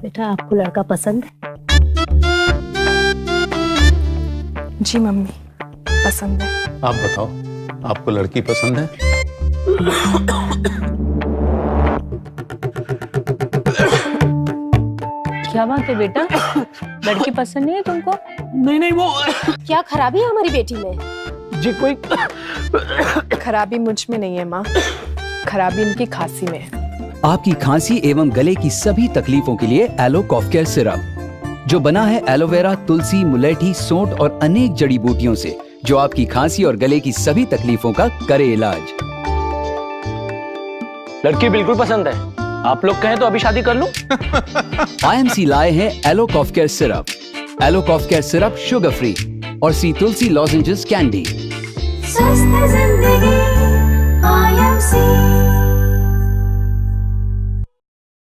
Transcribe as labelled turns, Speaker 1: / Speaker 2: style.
Speaker 1: बेटा आपको लड़का पसंद है?
Speaker 2: जी मम्मी, पसंद है।
Speaker 3: आप बताओ, आपको लड़की पसंद है?
Speaker 4: क्या बात है बेटा, लड़की पसंद नहीं है तुमको?
Speaker 5: नहीं वो
Speaker 1: क्या खराबी है हमारी बेटी में?
Speaker 5: जी कोई
Speaker 2: खराबी मुझ में नहीं है माँ, खराबी इनकी खांसी में है।
Speaker 6: आपकी खांसी एवं गले की सभी तकलीफों के लिए एलो कॉफ केयर सिरप, जो बना है एलोवेरा, तुलसी, मुलेठी, सोंठ और अनेक जड़ी बूटियों से, जो आपकी खांसी और गले की सभी तकलीफों का करे इलाज।
Speaker 5: लड़की बिल्कुल पसंद है, आप लोग कहें तो अभी शादी कर लूं?
Speaker 6: IMC लाए हैं एलो कॉफ केयर सिरप। एलो कॉफ केयर सिरप शुगर फ्री और सी तुलसी लॉजेंजेस कैंडी।
Speaker 7: स्वस्थ जिंदगी IMC।